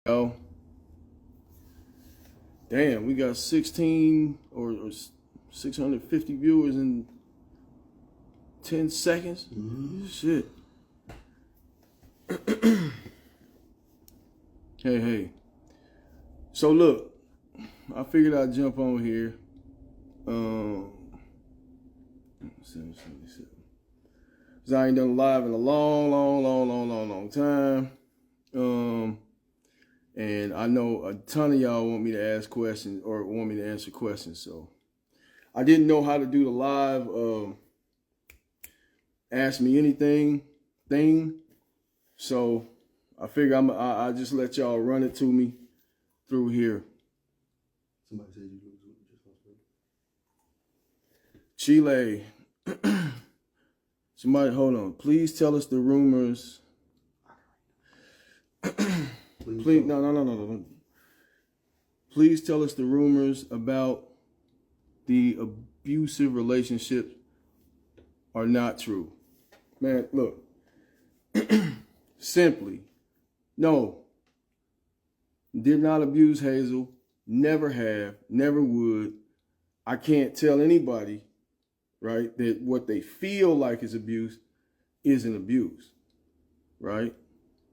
Oh, damn, we got 16 or 650 viewers in 10 seconds. Shit. Hey. So look, I figured I'd jump on here. 777. Cause I ain't done live in a long time. And I know a ton of y'all want me to ask questions or want me to answer questions. So I didn't know how to do the live ask me anything thing. So I figure I just let y'all run it to me through here. Somebody said you just lost weight. Chile. Somebody, hold on. Please tell us the rumors. Please, no. Please tell us the rumors about the abusive relationships are not true. Man, look. Simply, no. Did not abuse Hazel. Never have. Never would. I can't tell anybody, right, that what they feel like is abuse isn't abuse, right?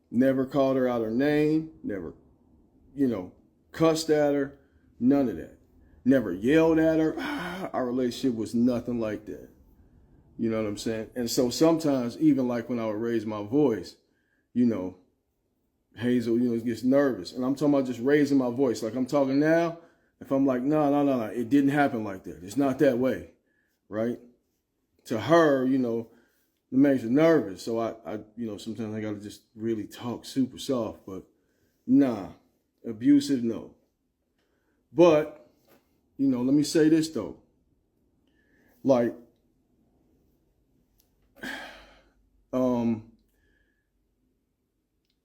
Never called her out her name, never, cussed at her, none of that. Never yelled at her. Our relationship was nothing like that. You know what I'm saying? And so sometimes, even like when I would raise my voice, Hazel, gets nervous. And I'm talking about just raising my voice. Like I'm talking now, if I'm like, no, it didn't happen like that. It's not that way, right? To her, it makes her nervous. So I sometimes I gotta just really talk super soft, but nah, abusive, no. But, let me say this though. Like,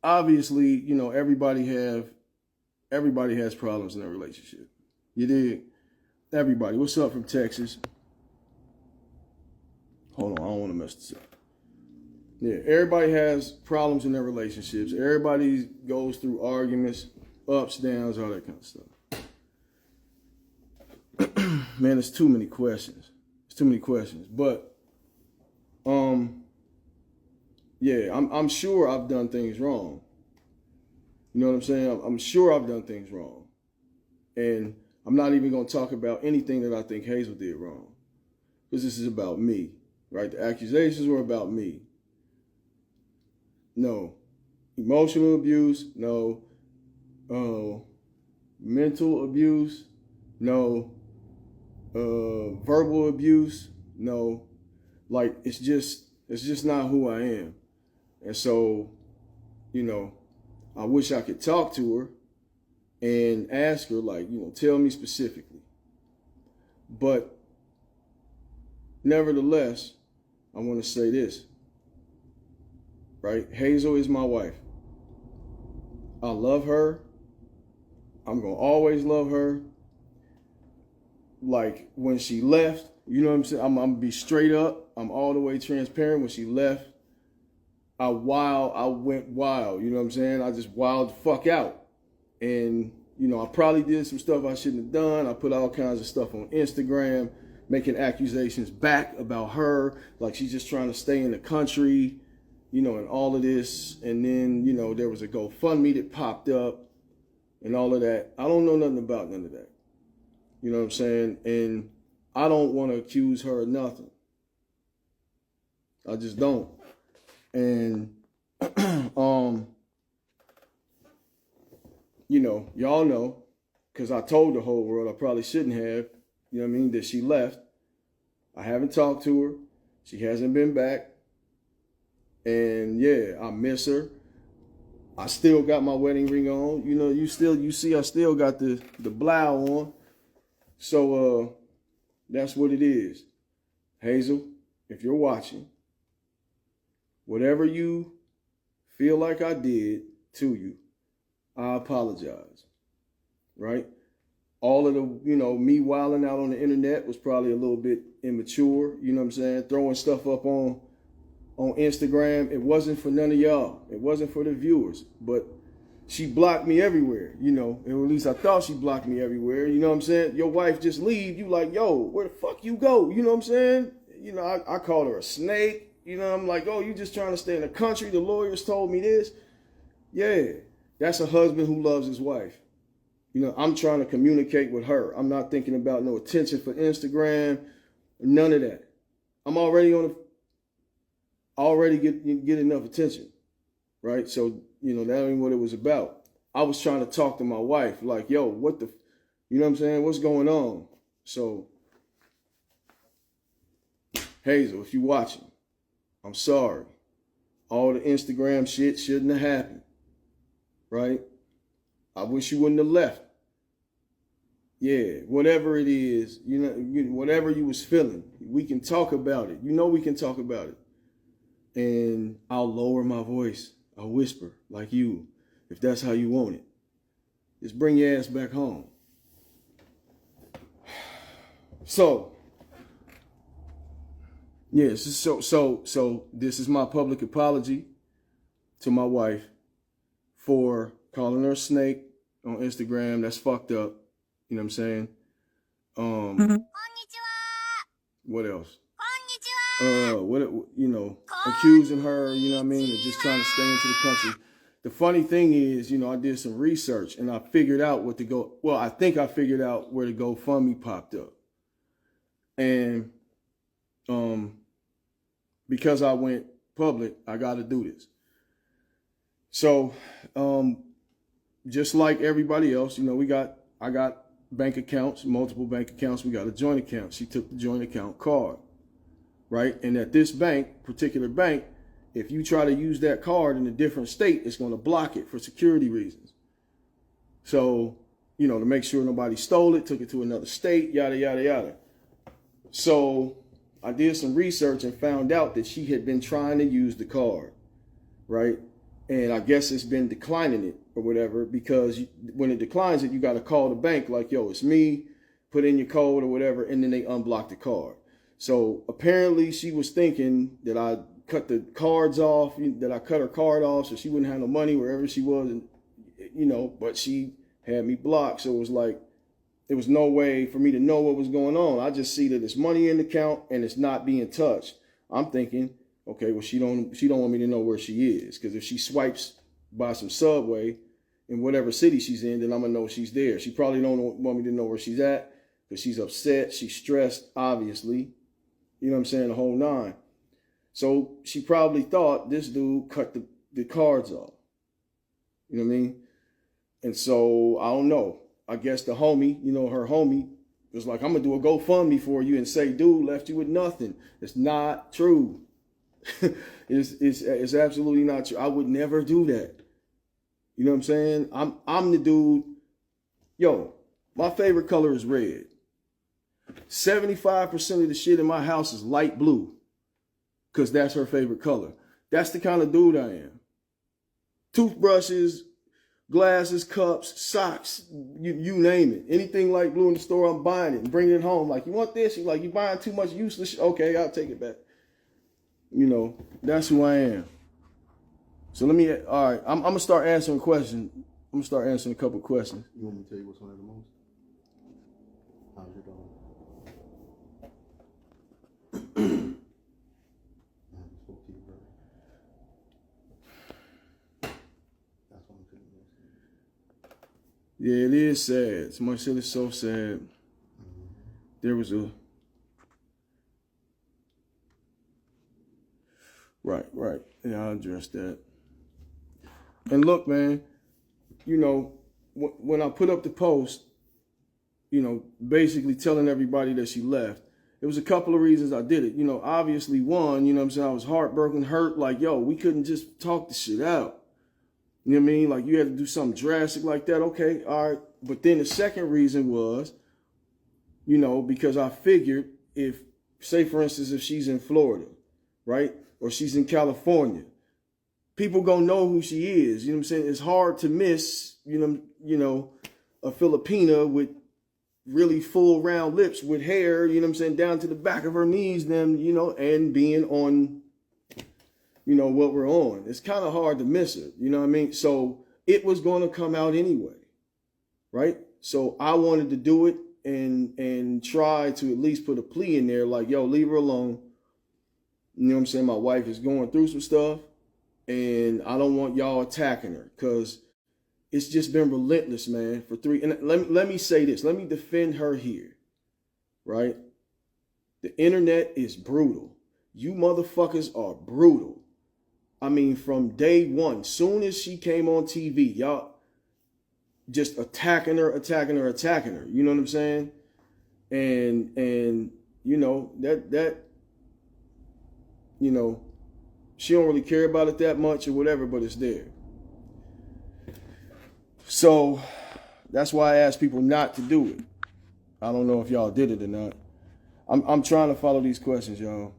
obviously, everybody has problems in their relationship. You dig? Everybody. What's up from Texas? Hold on, I don't want to mess this up. Yeah, everybody has problems in their relationships. Everybody goes through arguments, ups, downs, all that kind of stuff. Man, it's too many questions. But, yeah, I'm sure I've done things wrong. You know what I'm saying? I'm sure I've done things wrong. And I'm not even going to talk about anything that I think Hazel did wrong. Because this is about me, right? The accusations were about me. No. Emotional abuse, no. Mental abuse, no. Verbal abuse, no. Like, it's just not who I am. And so, I wish I could talk to her and ask her, like, tell me specifically. But nevertheless, I want to say this, right? Hazel is my wife. I love her. I'm going to always love her. Like, when she left, you know what I'm saying? I'm going to be straight up. I'm all the way transparent. When she left, I went wild, you know what I'm saying? I just wilded the fuck out. And, I probably did some stuff I shouldn't have done. I put all kinds of stuff on Instagram, making accusations back about her, like she's just trying to stay in the country, and all of this. And then, there was a GoFundMe that popped up and all of that. I don't know nothing about none of that. You know what I'm saying? And I don't want to accuse her of nothing. I just don't. And, y'all know, because I told the whole world, I probably shouldn't have, that she left. I haven't talked to her. She hasn't been back. And yeah, I miss her. I still got my wedding ring on. You see I still got the blouse on. So, that's what it is. Hazel, if you're watching, whatever you feel like I did to you, I apologize, right? All of the, me wilding out on the internet was probably a little bit immature, you know what I'm saying? Throwing stuff up on Instagram. It wasn't for none of y'all. It wasn't for the viewers. But she blocked me everywhere, you know, or at least I thought she blocked me everywhere. You know what I'm saying? Your wife just leave, you like, yo, where the fuck you go? You know what I'm saying? You know, I called her a snake. You know, I'm like, oh, you just trying to stay in the country? The lawyers told me this. Yeah, that's a husband who loves his wife. You know, I'm trying to communicate with her. I'm not thinking about no attention for Instagram, none of that. I'm already get enough attention, right? So, you know, that ain't what it was about. I was trying to talk to my wife, like, yo, what the, you know what I'm saying? What's going on? So, Hazel, if you watching, I'm sorry. All the Instagram shit shouldn't have happened, right? I wish you wouldn't have left. Yeah, whatever it is, you know, whatever you was feeling, we can talk about it. You know we can talk about it. And I'll lower my voice. I'll whisper like you, if that's how you want it. Just bring your ass back home. So, yes, so this is my public apology to my wife for calling her a snake on Instagram. That's fucked up. You know what I'm saying? What else? You know, accusing her, you know what I mean, of just trying to stay into the country. The funny thing is, you know, I did some research and I figured out I think I figured out where the GoFundMe popped up. And because I went public, I got to do this. So, just like everybody else, you know, I got bank accounts, multiple bank accounts. We got a joint account. She took the joint account card, right? And at this particular bank, if you try to use that card in a different state, it's going to block it for security reasons. So, you know, to make sure nobody stole it, took it to another state, yada, yada, yada. So I did some research and found out that she had been trying to use the card, right? And I guess it's been declining it or whatever, because when it declines it, you got to call the bank like, yo, it's me, put in your code or whatever, and then they unblock the card. So apparently she was thinking that I cut the cards off, that I cut her card off so she wouldn't have no money wherever she was, and, you know, but she had me blocked. So it was like, there was no way for me to know what was going on. I just see that there's money in the account and it's not being touched. I'm thinking, okay, well, she don't want me to know where she is, because if she swipes by some Subway in whatever city she's in, then I'm gonna know she's there. She probably don't want me to know where she's at because she's upset, she's stressed, obviously. You know what I'm saying? The whole nine. So she probably thought this dude cut the cards off. You know what I mean? And so I don't know. I guess the homie, you know, her homie was like, I'm gonna do a GoFundMe for you and say, dude left you with nothing. It's not true. It's absolutely not true. I would never do that. You know what I'm saying? I'm the dude. Yo, my favorite color is red. 75% of the shit in my house is light blue, because that's her favorite color. That's the kind of dude I am. Toothbrushes, glasses, cups, socks, you name it. Anything light blue in the store, I'm buying it and bringing it home. Like, you want this? You're like, you buying too much useless shit? Okay, I'll take it back. You know, that's who I am. So all right, I'm going to start answering questions. I'm going to start answering a couple questions. You want me to tell you what's on there the most? How's your dog? I haven't spoke to you, bro. That's what I'm feeling most. Yeah, it is sad. My shit is so sad. There was a... Right. Yeah, I'll address that. And look, man, you know, when I put up the post, you know, basically telling everybody that she left, it was a couple of reasons I did it. You know, obviously, one, you know what I'm saying, I was heartbroken, hurt, like, yo, we couldn't just talk the shit out. You know what I mean? Like, you had to do something drastic like that. Okay, all right. But then the second reason was, you know, because I figured if, say, for instance, if she's in Florida, right, or she's in California, people gonna know who she is. You know what I'm saying? It's hard to miss, you know, a Filipina with really full round lips with hair, you know what I'm saying, down to the back of her knees, then, you know, and being on, you know, what we're on. It's kind of hard to miss her, you know what I mean? So it was going to come out anyway, right? So I wanted to do it and try to at least put a plea in there like, yo, leave her alone. You know what I'm saying? My wife is going through some stuff, and I don't want y'all attacking her because it's just been relentless, man, for 3. And let me say this. Let me defend her here, right? The internet is brutal. You motherfuckers are brutal. I mean, from day one, soon as she came on TV, y'all just attacking her. You know what I'm saying? And you know, that you know, she don't really care about it that much or whatever, but it's there. So that's why I ask people not to do it. I don't know if y'all did it or not. I'm trying to follow these questions, y'all.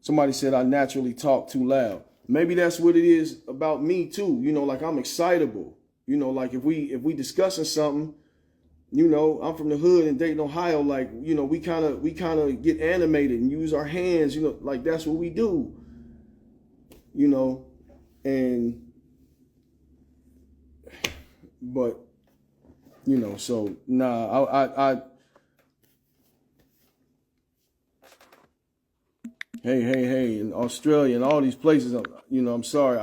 Somebody said I naturally talk too loud. Maybe that's what it is about me too. You know, like I'm excitable. You know, like if we discussing something, you know, I'm from the hood in Dayton, Ohio. Like, you know, we kind of get animated and use our hands. You know, like that's what we do. You know, but you know, so nah, I hey, in Australia and all these places, you know, I'm sorry.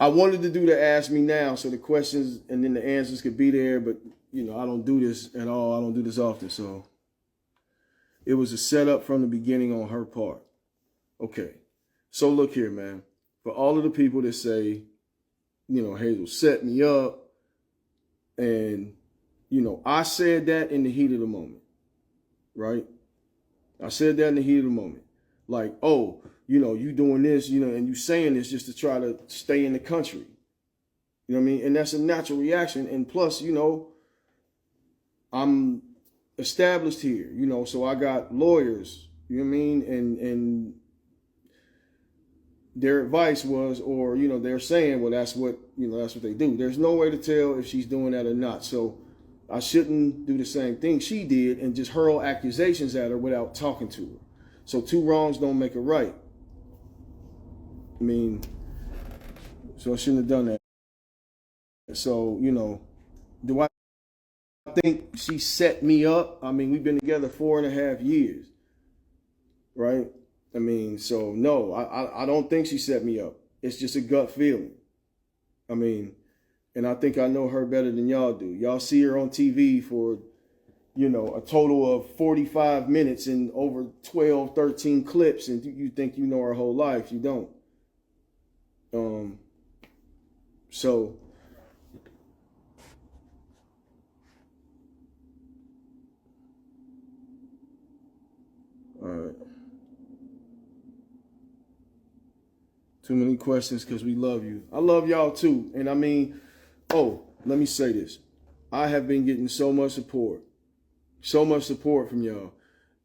I wanted to do the Ask Me Now so the questions and then the answers could be there, but, you know, I don't do this at all. I don't do this often. So it was a setup from the beginning on her part. Okay. So look here, man. For all of the people that say, you know, Hazel set me up and, you know, I said that in the heat of the moment, right? I said that in the heat of the moment. Like, oh, you know, you doing this, you know, and you saying this just to try to stay in the country. You know what I mean? And that's a natural reaction. And plus, you know, I'm established here, you know, so I got lawyers, you know what I mean? And their advice was, or, you know, they're saying, well, that's what they do. There's no way to tell if she's doing that or not. So I shouldn't do the same thing she did and just hurl accusations at her without talking to her. So 2 wrongs don't make a right. I mean, so I shouldn't have done that. So, you know, do I think she set me up? I mean, we've been together 4.5 years, right? I mean, so no, I don't think she set me up. It's just a gut feeling. I mean, and I think I know her better than y'all do. Y'all see her on TV for, you know, a total of 45 minutes and over 12, 13 clips, and you think you know her whole life. You don't. So all right. Too many questions because we love you. I love y'all too. And I mean, oh, let me say this. I have been getting so much support from y'all.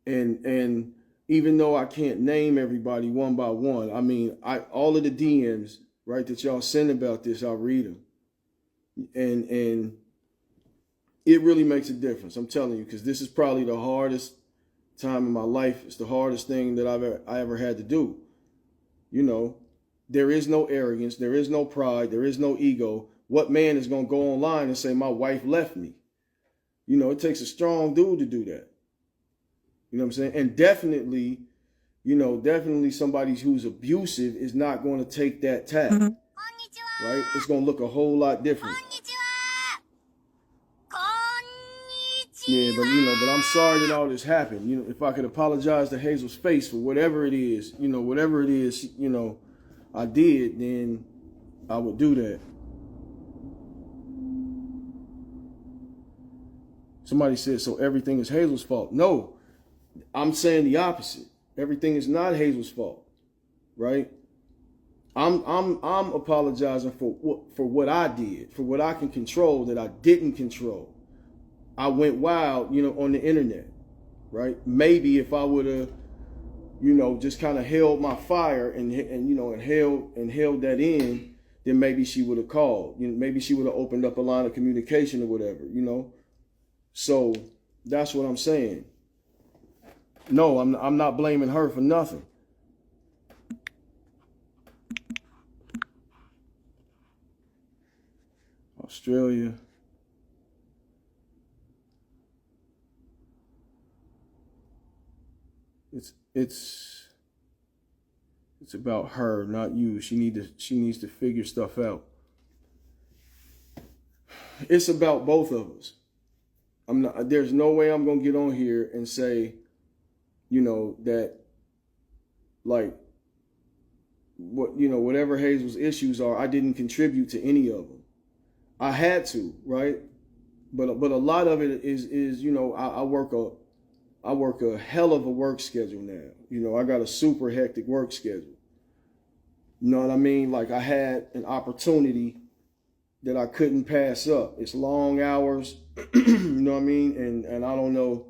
And even though I can't name everybody one by one, I mean, all of the DMs, right, that y'all send about this, I'll read them. And it really makes a difference. I'm telling you, because this is probably the hardest time in my life. It's the hardest thing that I ever had to do. You know, there is no arrogance. There is no pride. There is no ego. What man is going to go online and say, my wife left me? You know, it takes a strong dude to do that. You know what I'm saying? And definitely, you know, definitely somebody who's abusive is not going to take that tack. Right? It's going to look a whole lot different. Yeah, but I'm sorry that all this happened. You know, if I could apologize to Hazel's face for whatever it is, you know, I did, then I would do that. Somebody said, so everything is Hazel's fault. No, I'm saying the opposite. Everything is not Hazel's fault, right? I'm apologizing for what I did, for what I can control that I didn't control. I went wild, you know, on the internet, right? Maybe if I would have, you know, just kind of held my fire and you know and held that in, then maybe she would have called. You know, maybe she would have opened up a line of communication or whatever, you know. So that's what I'm saying. No, I'm not blaming her for nothing. Australia. It's about her, not you. She needs to figure stuff out. It's about both of us. There's no way I'm gonna get on here and say, that like whatever Hazel's issues are, I didn't contribute to any of them. I had to, right? But a lot of it is I work a hell of a work schedule now. I got a super hectic work schedule. You know what I mean? Like I had an opportunity that I couldn't pass up. It's long hours, you know what I mean? And I don't know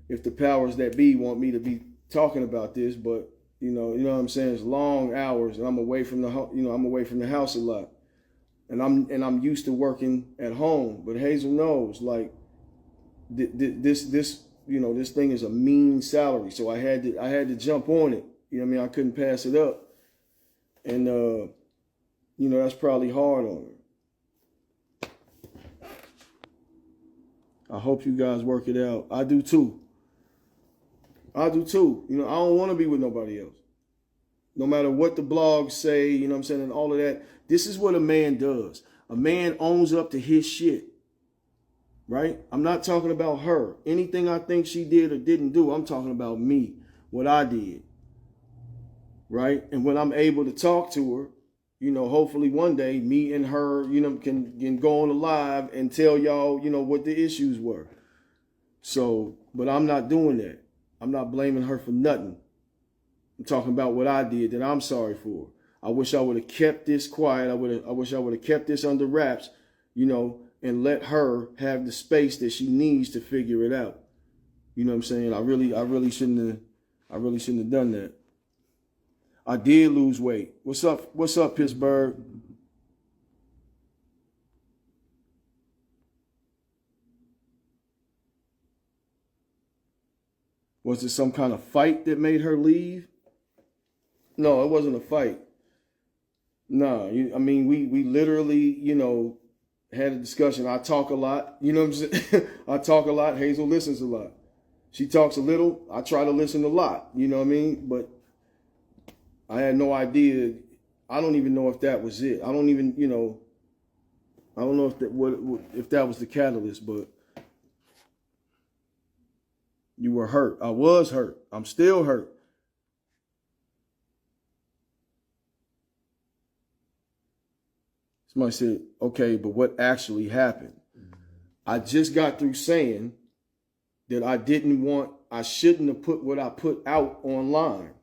if the powers that be want me to be talking about this, but you know what I'm saying? It's long hours, and I'm away from the house a lot, and I'm used to working at home. But Hazel knows, like this thing is a mean salary, so I had to jump on it. You know what I mean? I couldn't pass it up, and that's probably hard on her. I hope you guys work it out. I do too. I don't want to be with nobody else. No matter what the blogs say, you know what I'm saying, and all of that. This is what a man does. A man owns up to his shit. Right? I'm not talking about her. Anything I think she did or didn't do, I'm talking about me. What I did. Right? And when I'm able to talk to her, hopefully one day me and her, can go on the live and tell y'all, what the issues were. So, but I'm not doing that. I'm not blaming her for nothing. I'm talking about what I did that I'm sorry for. I wish I would have kept this quiet. I wish I would have kept this under wraps, and let her have the space that she needs to figure it out. You know what I'm saying? I really shouldn't have done that. I did lose weight. What's up, Pittsburgh? Was it some kind of fight that made her leave? No, it wasn't a fight. No, we literally, had a discussion. I talk a lot, you know what I'm saying? I talk a lot. Hazel listens a lot. She talks a little. I try to listen a lot, you know what I mean? But I had no idea. I don't even know if that was it. I don't even, I don't know if that was the catalyst, but you were hurt. I was hurt. I'm still hurt. Somebody said, okay, but what actually happened? I just got through saying that I shouldn't have put what I put out online,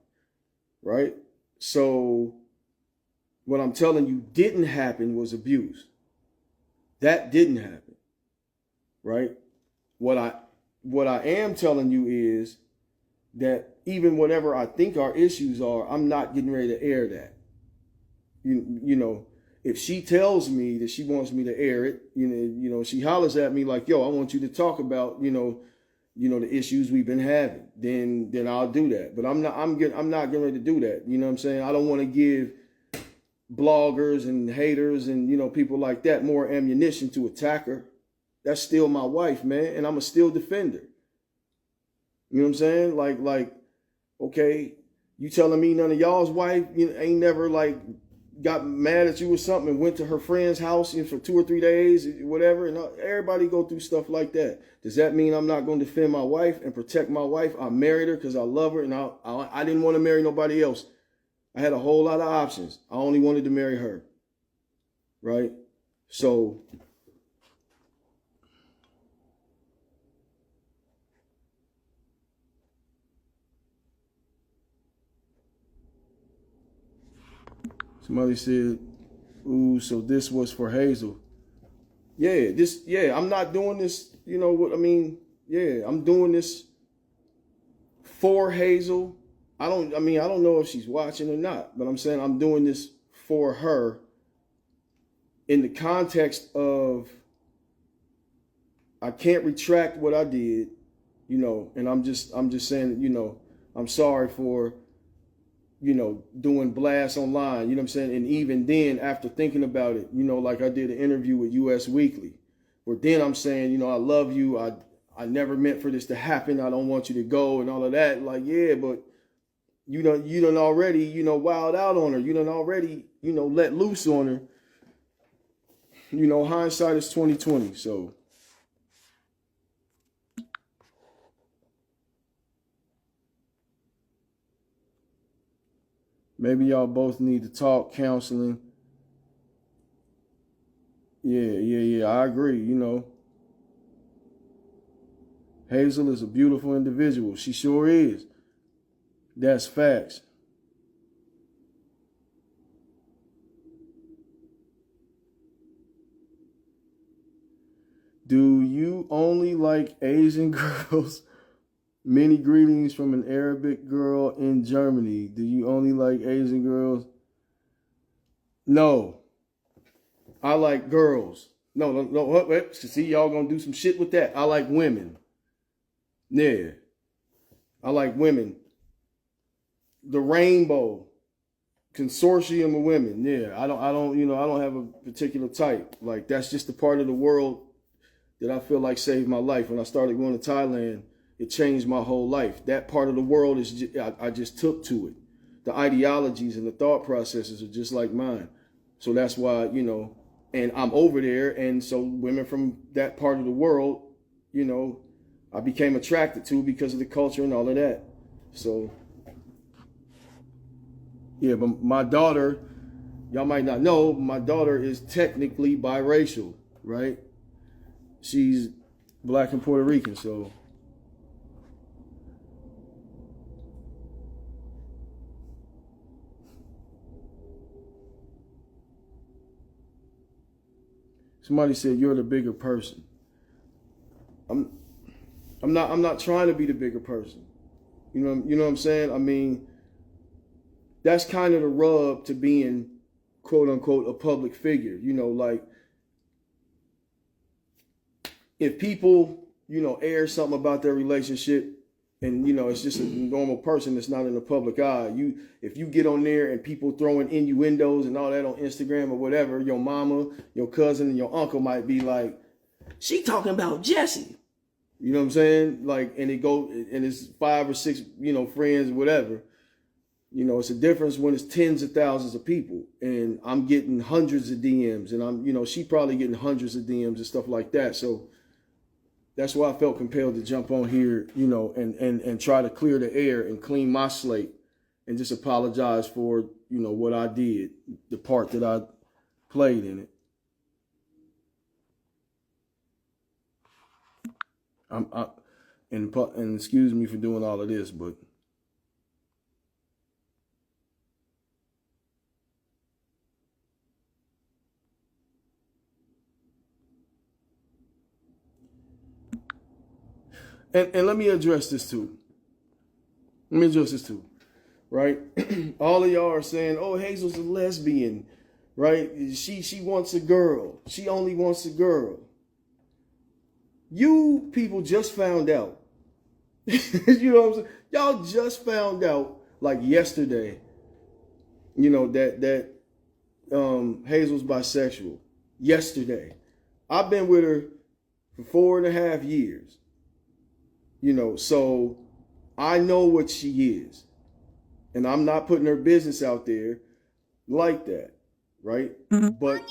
right? So what I'm telling you didn't happen was abuse. That didn't happen, right? What I am telling you is that even whatever I think our issues are, I'm not getting ready to air that. If she tells me that she wants me to air it, she hollers at me like, yo, I want you to talk about, the issues we've been having, then I'll do that. But I'm not getting ready to do that. You know what I'm saying? I don't want to give bloggers and haters and, people like that more ammunition to attack her. That's still my wife, man. And I'm a still defender. You know what I'm saying? Like, okay, you telling me none of y'all's wife ain't never got mad at you or something and went to her friend's house for 2 or 3 days, whatever. And everybody go through stuff like that. Does that mean I'm not going to defend my wife and protect my wife? I married her because I love her, and I didn't want to marry nobody else. I had a whole lot of options. I only wanted to marry her. Right? So somebody said, ooh, so this was for Hazel. I'm not doing this, I'm doing this for Hazel. I don't know if she's watching or not, but I'm saying I'm doing this for her in the context of I can't retract what I did, and I'm just saying, I'm sorry for doing blasts online, you know what I'm saying? And even then, after thinking about it, like I did an interview with US Weekly, where then I'm saying, I love you. I never meant for this to happen. I don't want you to go and all of that. Like, yeah, but you done already, wild out on her. You done already, let loose on her. Hindsight is 2020. So maybe y'all both need to talk, counseling. Yeah. I agree, Hazel is a beautiful individual. She sure is. That's facts. Do you only like Asian girls? Many greetings from an Arabic girl in Germany. Do you only like Asian girls? No. I like girls. No. Wait. See, y'all gonna do some shit with that. I like women. Yeah. I like women. The rainbow consortium of women. Yeah. I don't have a particular type. Like, that's just the part of the world that I feel like saved my life. When I started going to Thailand, it changed my whole life. That part of the world is I just took to it. The ideologies and the thought processes are just like mine. So that's why, and I'm over there. And so women from that part of the world, I became attracted to because of the culture and all of that. So, yeah, but my daughter, y'all might not know, my daughter is technically biracial, right? She's black and Puerto Rican, so. Somebody said you're the bigger person. I'm not trying to be the bigger person. You know what I'm saying? I mean, that's kind of the rub to being, quote unquote, a public figure. Like, if people, air something about their relationship and, it's just a normal person that's not in the public eye, if you get on there and people throwing innuendos and all that on Instagram or whatever, your mama, your cousin, and your uncle might be like, she talking about Jesse. You know what I'm saying? Like, and it's 5 or 6, friends, whatever. It's a difference when it's tens of thousands of people and I'm getting hundreds of DMs and I'm, she probably getting hundreds of DMs and stuff like that. So that's why I felt compelled to jump on here, and try to clear the air and clean my slate and just apologize for, what I did, the part that I played in it. And excuse me for doing all of this, but and let me address this too. Right? All of y'all are saying, oh, Hazel's a lesbian, right? She wants a girl. She only wants a girl. You people just found out. You know what I'm saying? Y'all just found out, like yesterday, that Hazel's bisexual. Yesterday. I've been with her for 4.5 years. So I know what she is. And I'm not putting her business out there like that, right? But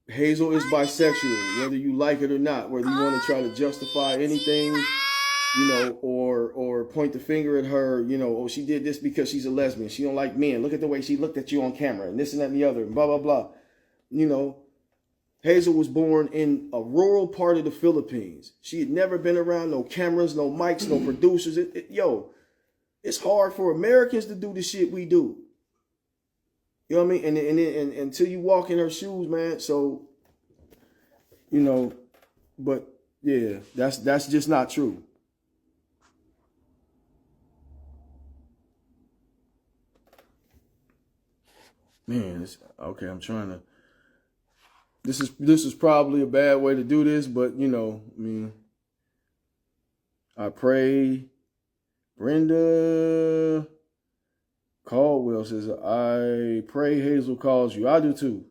Hazel is bisexual, whether you like it or not, whether you want to try to justify anything, or point the finger at her, oh, she did this because she's a lesbian. She don't like men. Look at the way she looked at you on camera and this and that and the other, and blah, blah, blah. Hazel was born in a rural part of the Philippines. She had never been around no cameras, no mics, no producers. It's hard for Americans to do the shit we do. You know what I mean? And until you walk in her shoes, man. So, but yeah, that's just not true. Man, okay. I'm trying to. This is probably a bad way to do this, but I pray, Brenda. Caldwell says, I pray Hazel calls you. I do too.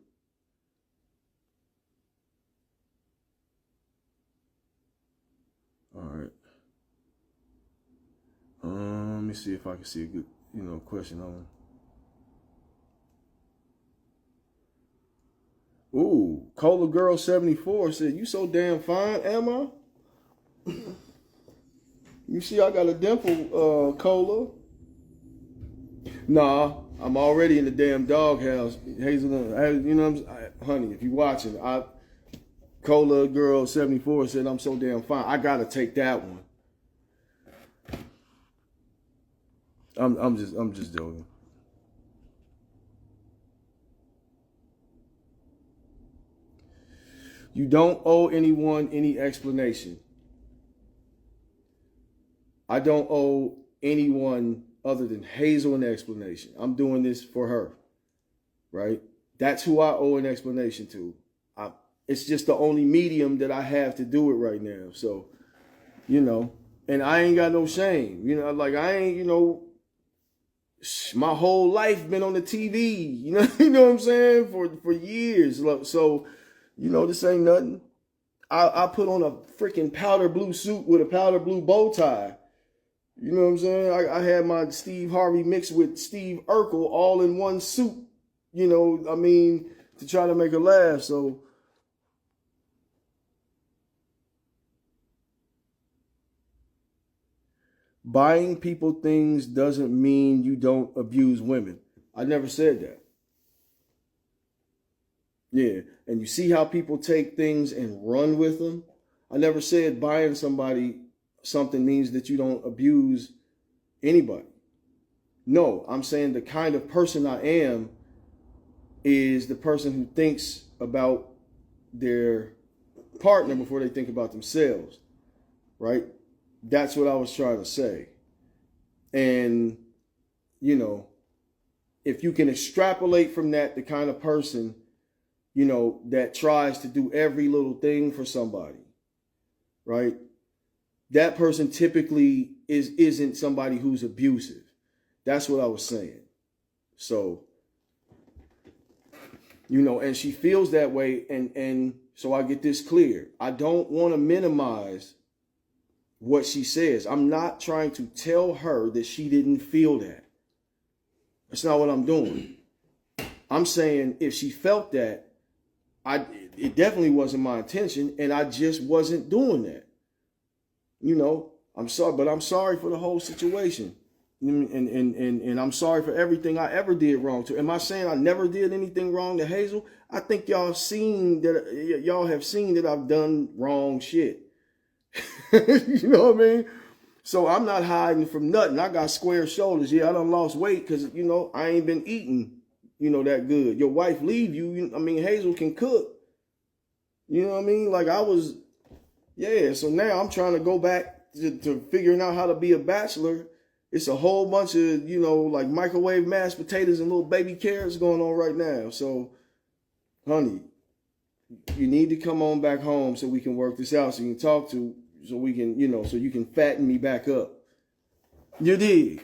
All right. Let me see if I can see a good, question on. Ooh, Cola Girl 74 said, you so damn fine, am I? You see I got a dimple, Cola. Nah, I'm already in the damn doghouse. Hazel, honey, if you watching, Cola Girl 74 said I'm so damn fine. I gotta take that one. I'm just joking. You don't owe anyone any explanation. I don't owe anyone other than Hazel an explanation. I'm doing this for her, right? That's who I owe an explanation to. It's just the only medium that I have to do it right now. So, and I ain't got no shame. Like I ain't, my whole life been on the TV. You know what I'm saying? For years. So, this ain't nothing. I put on a freaking powder blue suit with a powder blue bow tie. You know what I'm saying? I had my Steve Harvey mixed with Steve Urkel all in one suit. To try to make her laugh. So, buying people things doesn't mean you don't abuse women. I never said that. Yeah, and you see how people take things and run with them? I never said buying somebody something means that you don't abuse anybody. No, I'm saying the kind of person I am is the person who thinks about their partner before they think about themselves, right? That's what I was trying to say. And, if you can extrapolate from that, the kind of person, that tries to do every little thing for somebody, right? That person typically isn't somebody who's abusive. That's what I was saying. So, and she feels that way. And so I get this clear. I don't want to minimize what she says. I'm not trying to tell her that she didn't feel that. That's not what I'm doing. I'm saying if she felt that, it definitely wasn't my intention, and I just wasn't doing that. I'm sorry, but I'm sorry for the whole situation. And I'm sorry for everything I ever did wrong to. Am I saying I never did anything wrong to Hazel? I think y'all have seen that I've done wrong shit. You know what I mean? So I'm not hiding from nothing. I got square shoulders. Yeah, I done lost weight because, I ain't been eating, that good. Your wife leave you. Hazel can cook. You know what I mean? Like so now I'm trying to go back to figuring out how to be a bachelor. It's a whole bunch of, like microwave mashed potatoes and little baby carrots going on right now. So, honey, you need to come on back home so we can work this out, so you can talk to, so we can, so you can fatten me back up. You dig?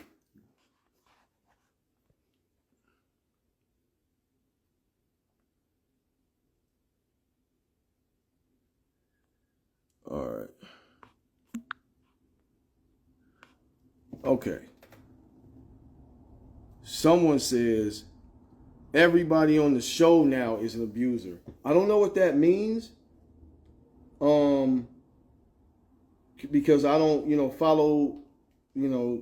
All right. Okay. Someone says everybody on the show now is an abuser. I don't know what that means. Because I don't, follow,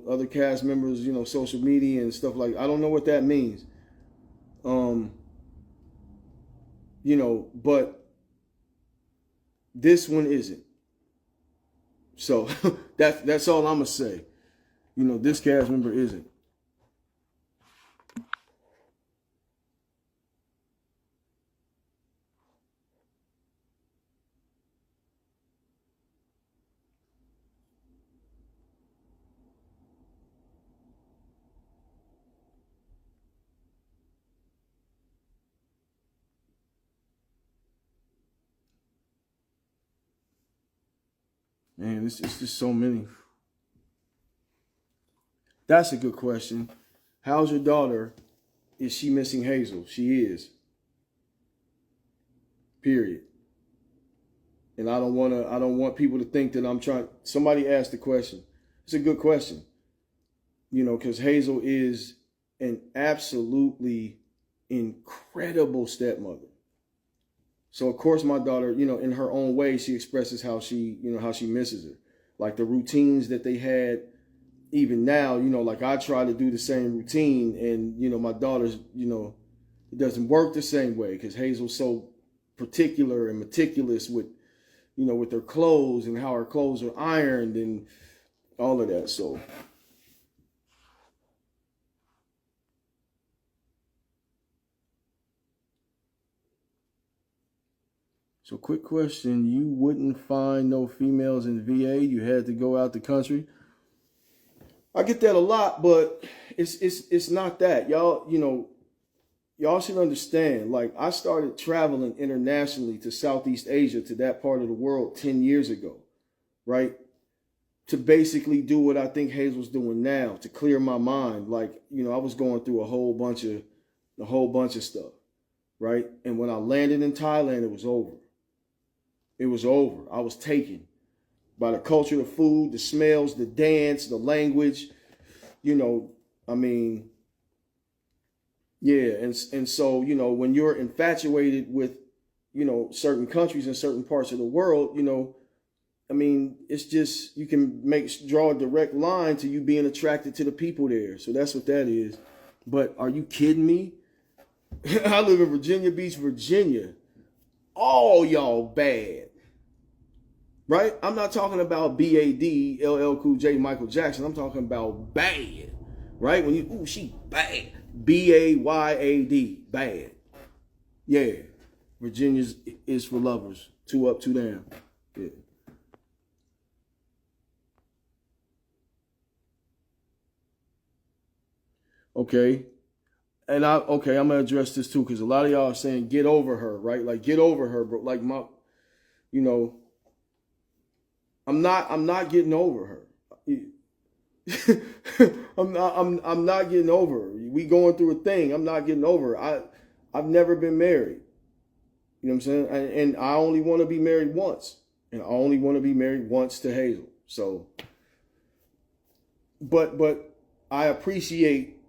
other cast members, social media and stuff like that. I don't know what that means. But this one isn't. So that's all I'm gonna say. This cast member isn't. Man, it's just so many. That's a good question. how's your daughter? Is she missing Hazel? She is. Period. And I don't want people to think that I'm trying. Somebody asked the question. It's a good question. You know, because Hazel is an absolutely incredible stepmother. So of course my daughter, you know, in her own way, she expresses how she misses her. Like the routines that they had, even now, you know, like I try to do the same routine, and you know, my daughter's, you know, it doesn't work the same way because Hazel's so particular and meticulous with, you know, with her clothes and how her clothes are ironed and all of that. So quick question, you wouldn't find no females in VA? You had to go out the country? I get that a lot, but it's not that. Y'all, you know, y'all should understand, like I started traveling internationally to Southeast Asia, to that part of the world 10 years ago, right? To basically do what I think Hazel's doing now, to clear my mind. Like, you know, I was going through a whole bunch of stuff, right? And when I landed in Thailand, it was over. It was over. I was taken by the culture, the food, the smells, the dance, the language. You know, I mean, yeah. And so, you know, when you're infatuated with, you know, certain countries and certain parts of the world, you know, I mean, it's just, you can draw a direct line to you being attracted to the people there. So that's what that is. But are you kidding me? I live in Virginia Beach, Virginia. All y'all bad. Right? I'm not talking about BAD, LL Cool J, Michael Jackson. I'm talking about bad. Right? When you, ooh, she bad. BAYAD, bad. Yeah. Virginia's is for lovers. 2 up, 2 down. Yeah. Okay. And I'm gonna address this too, because a lot of y'all are saying get over her, right? Like get over her, bro. Like you know, I'm not getting over her. I'm not getting over her. We going through a thing. I'm not getting over her. I've never been married. You know what I'm saying? And I only want to be married once. And I only want to be married once to Hazel. So but I appreciate,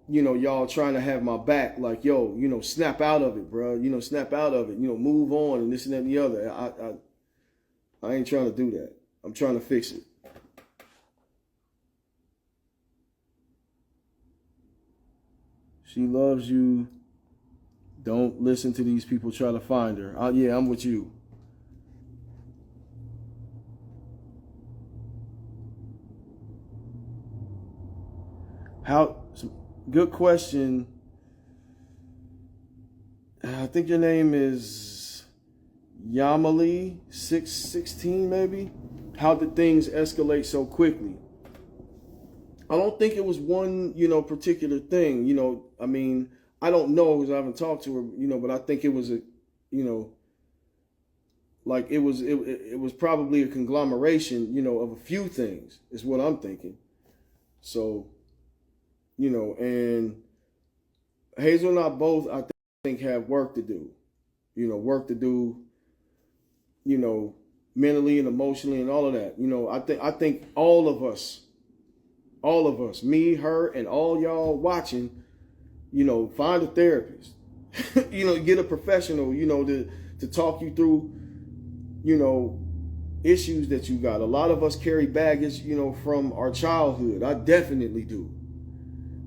you know, y'all trying to have my back, like, yo, you know, snap out of it, bro. You know, snap out of it. You know, move on and this and that and the other. I ain't trying to do that. I'm trying to fix it. She loves you. Don't listen to these people try to find her. Yeah, I'm with you. Good question. I think your name is Yamali 616 maybe. How did things escalate so quickly? I don't think it was one, you know, particular thing. You know, I mean, I don't know because I haven't talked to her, you know, but I think it was a, you know, like it was probably a conglomeration, you know, of a few things is what I'm thinking. So, you know, and Hazel and I both, I think, have work to do. You know, work to do, you know, mentally and emotionally and all of that. You know, I think all of us, me, her, and all y'all watching, you know, find a therapist. You know, get a professional, you know, to talk you through, you know, issues that you got. A lot of us carry baggage, you know, from our childhood. I definitely do.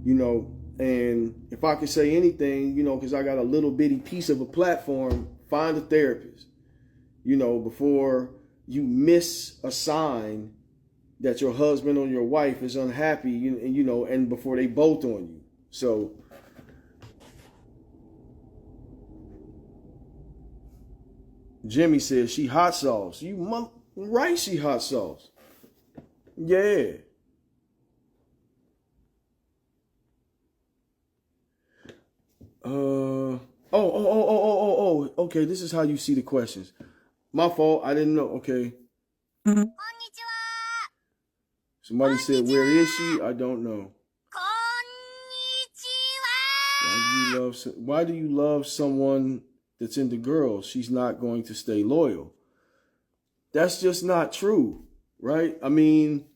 You know, and if I could say anything, you know, because I got a little bitty piece of a platform, find a therapist. You know, before you miss a sign that your husband or your wife is unhappy, you know, and before they both on you. So, Jimmy says she hot sauce. Right? She hot sauce. Yeah. Okay, this is how you see the questions. My fault. I didn't know. Okay. Somebody said, where is she? I don't know. Why do you love someone that's into girls? She's not going to stay loyal. That's just not true, right? I mean,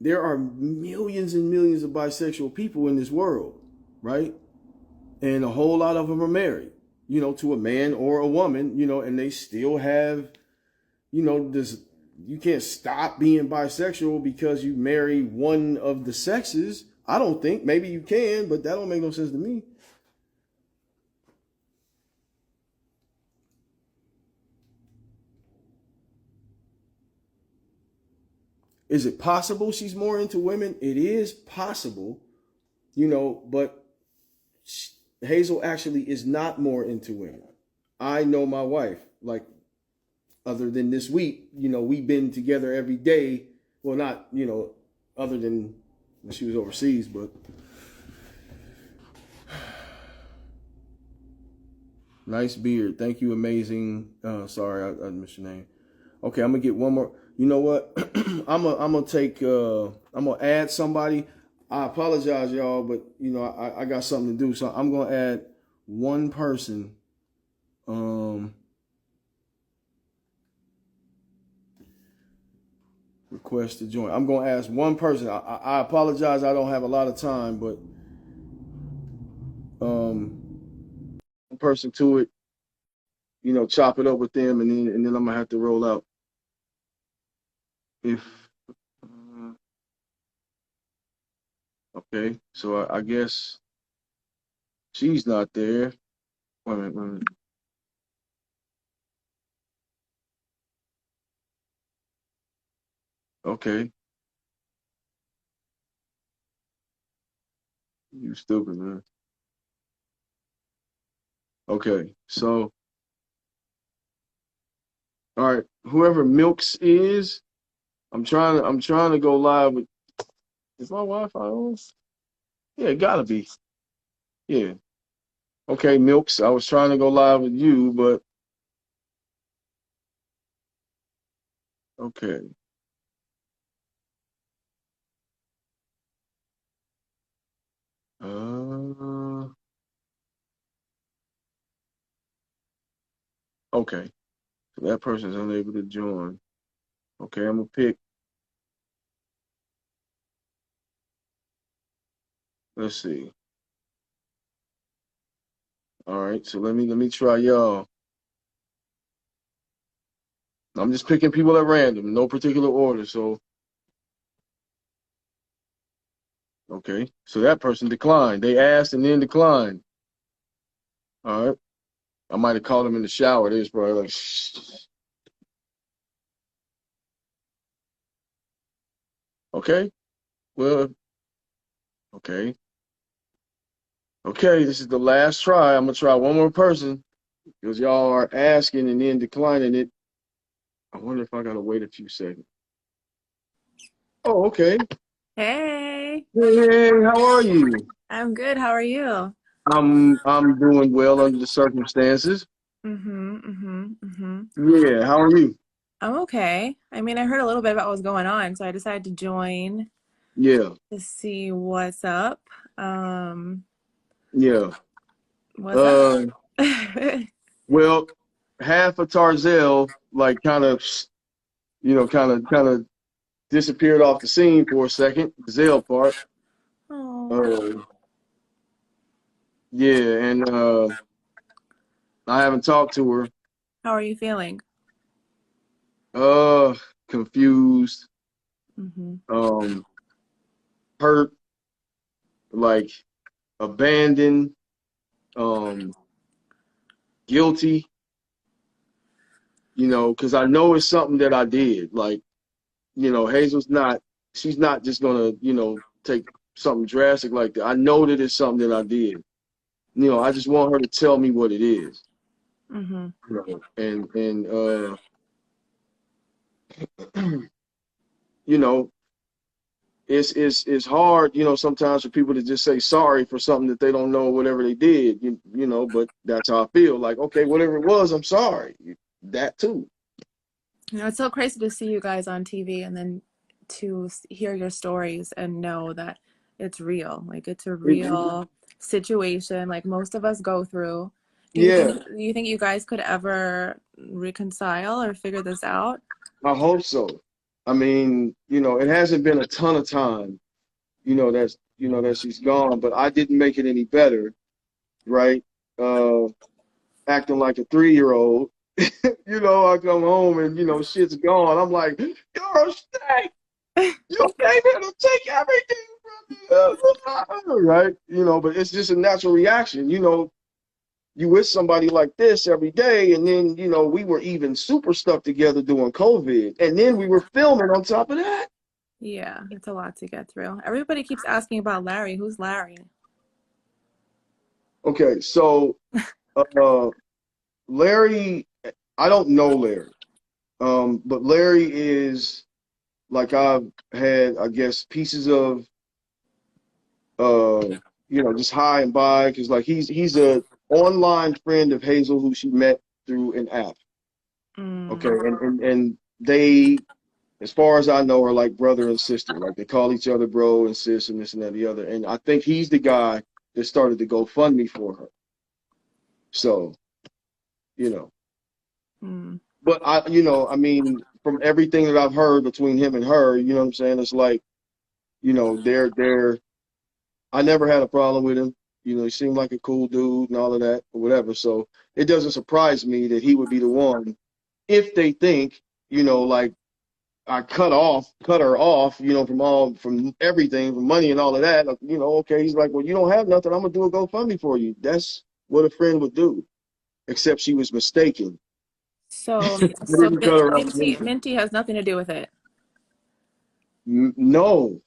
there are millions and millions of bisexual people in this world, right? And a whole lot of them are married, to a man or a woman, and they still have, this. You can't stop being bisexual because you marry one of the sexes. I don't think. Maybe you can, but that don't make no sense to me. Is it possible she's more into women? It is possible, but Hazel actually is not more into women. I know my wife, like, other than this week, we've been together every day. Well, not, other than when she was overseas, but nice beard. Thank you, amazing. Sorry, I missed your name. Okay, I'm gonna get one more. You know what? I'm gonna add somebody. I apologize, y'all, but I got something to do, so I'm gonna add one person. Request to join. I'm gonna ask one person. I apologize. I don't have a lot of time, but one person to it. Chop it up with them, and then I'm gonna have to roll out. If okay, so I guess she's not there. Wait a minute, wait a minute. Okay, you stupid, man. Okay, so all right, whoever Milks is, I'm trying to go live with. Is my Wi-Fi on? Yeah, it gotta be. Yeah. Okay, Milks. I was trying to go live with you, but okay. Uh, okay. So that person's unable to join. Okay, I'm gonna pick. Let's see. All right, so let me try y'all. I'm just picking people at random, no particular order. So okay, so that person declined. They asked and then declined. All right, I might have called them in the shower. They was probably like, shh. Okay, well, okay, okay. This is the last try. I'm gonna try one more person because y'all are asking and then declining it. I wonder if I gotta wait a few seconds. Oh, okay. Hey, Hey, how are you? I'm good. How are you? I'm doing well under the circumstances. Mm-hmm. Yeah, how are you? I'm okay. I mean, I heard a little bit about what was going on, so I decided to join Yeah, to see what's up. Um, yeah. what's up? Uh, well, half of Tarzell like kind of disappeared off the scene for a second. The Zell part. Oh, Uh, yeah, and I haven't talked to her. how are you feeling? Uh, confused. Mm-hmm. Um, hurt. Like abandoned. Um, guilty. Because I know it's something that I did. Like, Hazel's not, she's not just gonna, take something drastic like that. I know that it's something that I did. I just want her to tell me what it is. Mm-hmm. And you know, it's hard, sometimes for people to just say sorry for something that they don't know, whatever they did, but that's how I feel. Like, okay, whatever it was, I'm sorry. That too. It's so crazy to see you guys on TV and then to hear your stories and know that it's real. Like it's a It, real. situation like most of us go through. Yeah, Do you think you guys could ever reconcile or figure this out? I hope so. I mean, it hasn't been a ton of time, that she's gone, but I didn't make it any better, right? Uh, Acting like a 3-year-old. I come home and shit's gone. I'm like, you're a snake. You came here to take everything from me, right? But it's just a natural reaction. You with somebody like this every day, and then we were even super stuck together during COVID, and then we were filming on top of that. Yeah, it's a lot to get through. Everybody keeps asking about Larry. Who's Larry? Okay, so Larry, I don't know Larry, but Larry is like I've had, I guess, pieces of just high and by, because like he's a online friend of Hazel who she met through an app. Okay, Mm, and they, as far as I know, are like brother and sister. Like they call each other bro and sis and this and that and the other. And I think he's the guy that started the GoFundMe for her. So, you know. mm. But I mean, from everything that I've heard between him and her, you know what I'm saying? It's like, they're I never had a problem with him. He seemed like a cool dude and all of that or whatever. So it doesn't surprise me that he would be the one if they think, like I cut her off, from everything, from money and all of that. Like, okay, he's like, well, you don't have nothing. I'm gonna do a GoFundMe for you. That's what a friend would do. Except she was mistaken. So, I didn't cut her off. Minty has nothing to do with it No,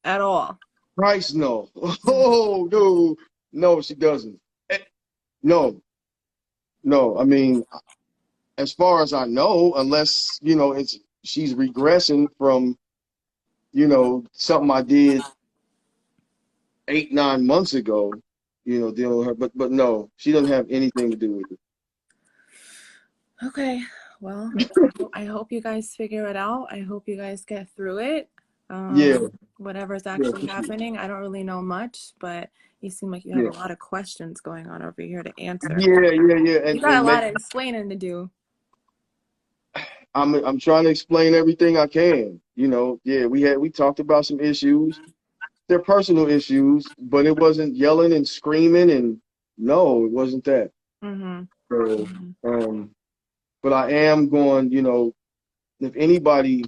at all. Christ, no. Oh no, no, she doesn't. Eh, No, no. I mean, as far as I know, unless it's she's regressing from something I did 8, 9 months ago, dealing with her. But no, she doesn't have anything to do with it. Okay, well, I hope you guys figure it out. I hope you guys get through it. Yeah, Whatever's yeah, actually for sure. happening, I don't really know much, but you seem like you have Yeah, a lot of questions going on over here to answer. yeah. You And got a and lot maybe of explaining to do. I'm trying to explain everything I can. Yeah, we talked about some issues. They're personal issues, but it wasn't yelling and screaming, and no, it wasn't that. Mm-hmm. So, Mm-hmm. but I am going. If anybody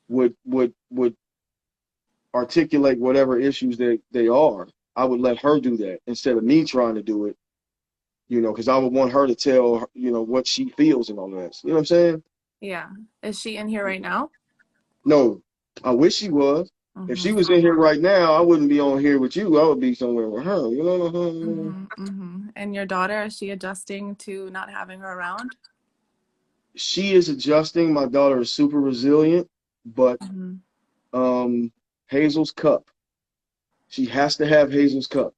would articulate whatever issues they are, I would let her do that instead of me trying to do it. Because I would want her to tell what she feels and all that. You know what I'm saying? Yeah. Is she in here right now? No, I wish she was. If she Mm-hmm. was in here right now, I wouldn't be on here with you. I would be somewhere with her. You know what I'm saying? Mm-hmm. Mm-hmm. And your daughter, is she adjusting to not having her around? She is adjusting. My daughter is super resilient, but Mm-hmm. um, Hazel's cup. She has to have Hazel's cup.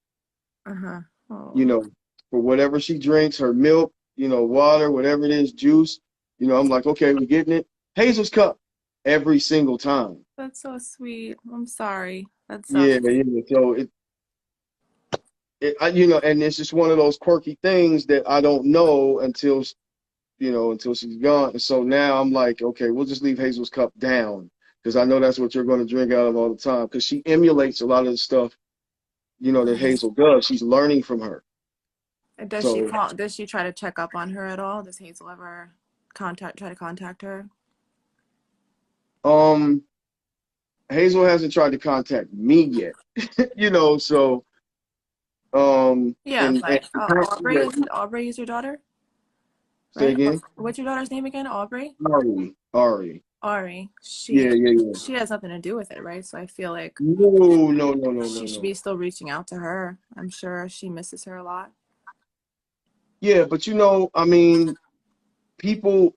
Uh-huh. You Oh, know, for whatever she drinks, her milk, water, whatever it is, juice. I'm like, okay, we're getting it. Hazel's cup every single time. that's so sweet. I'm sorry. That Yeah, sucks. yeah. So and it's just one of those quirky things that I don't know until she's gone. And so now I'm like, okay, we'll just leave Hazel's cup down because I know that's what you're going to drink out of all the time because she emulates a lot of the stuff, that Hazel does. She's learning from her. So, Does she try to check up on her at all? Does Hazel ever try to contact her? um, Hazel hasn't tried to contact me yet, so, Yeah, and but yeah, Aubrey is your daughter, say right? again, What's your daughter's name again? Aubrey? Ari. Ari. Yeah, yeah, yeah. She has nothing to do with it, right? So I feel like No, no, no, no, no, she should no. be still reaching out to her. I'm sure she misses her a lot. Yeah, but I mean, people,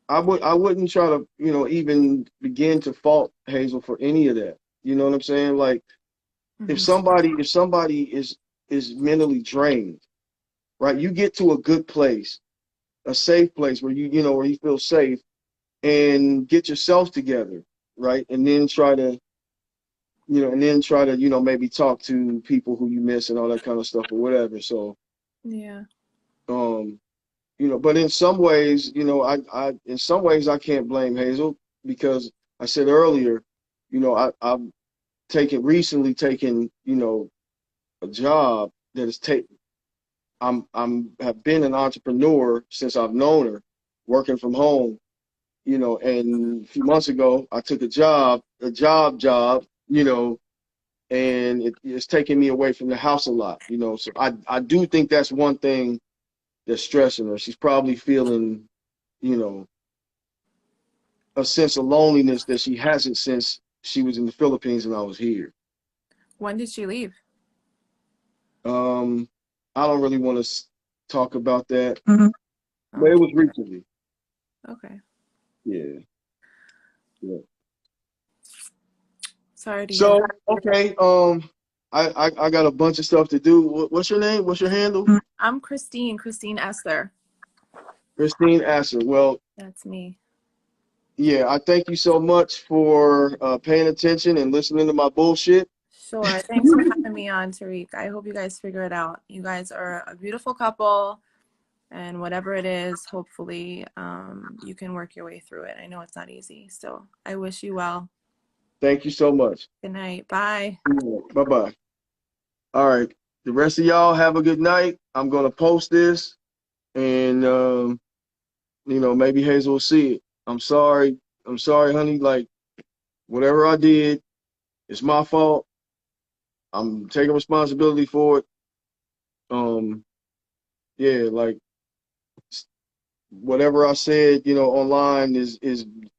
I wouldn't try to, even begin to fault Hazel for any of that. You know what I'm saying? Like, if Mm-hmm. somebody is mentally drained, right? You get to a good place, a safe place where where you feel safe, and get yourself together, right? And then try to and then try to, maybe talk to people who you miss and all that kind of stuff or whatever. So, Yeah. um, but in some ways, in some ways I can't blame Hazel because I said earlier, I've recently taken, a job that is have been an entrepreneur since I've known her, working from home, and a few months ago I took a job, and it's taking me away from the house a lot, so I do think that's one thing that's stressing her. She's probably feeling, you know, a sense of loneliness that she hasn't since she was in the Philippines and I was here. When did she leave? Um, I don't really want to talk about that, but it Okay. was recently. Okay. Yeah, yeah. Sorry to hear So that. okay, I got a bunch of stuff to do. What's your name? What's your handle? I'm Christine Esther. Christine Asser. Well, That's me. yeah, I thank you so much for paying attention and listening to my bullshit. Sure. Thanks for having me on, Tarik. I hope you guys figure it out. You guys are a beautiful couple, and whatever it is, hopefully, you can work your way through it. I know it's not easy, so I wish you well. Thank you so much. Good night. Bye. Bye bye. All right. The rest of y'all have a good night. I'm gonna post this, and maybe Hazel will see it. I'm sorry. I'm sorry, honey. Like whatever I did, it's my fault. I'm taking responsibility for it. Um, yeah, like whatever I said, online is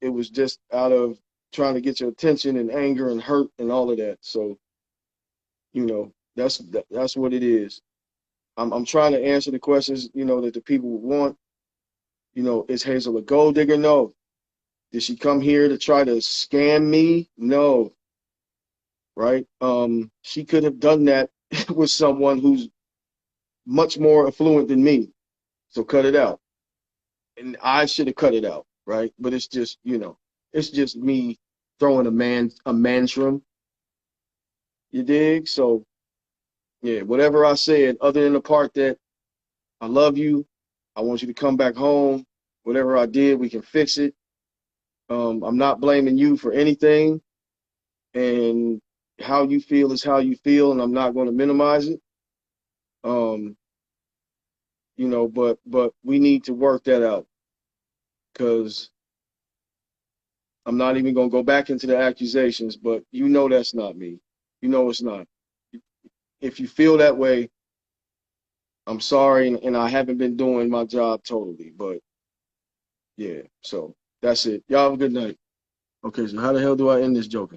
it was just out of trying to get your attention and anger and hurt and all of that. So, that's what it is. I'm trying to answer the questions, that the people would want. Is Hazel a gold digger? No. Did she come here to try to scam me? No. Right? She could have done that with someone who's much more affluent than me. So cut it out. And I should have cut it out, right? But it's just, it's just me throwing a mantrum. You dig? So yeah, whatever I said, other than the part that I love you, I want you to come back home. Whatever I did, we can fix it. I'm not blaming you for anything, and how you feel is how you feel, and I'm not going to minimize it. Um, but we need to work that out because I'm not even going to go back into the accusations, but that's not me. It's not. If you feel that way, I'm sorry, and I haven't been doing my job totally, but yeah, so that's it. Y'all have a good night. Okay, so how the hell do I end this joking?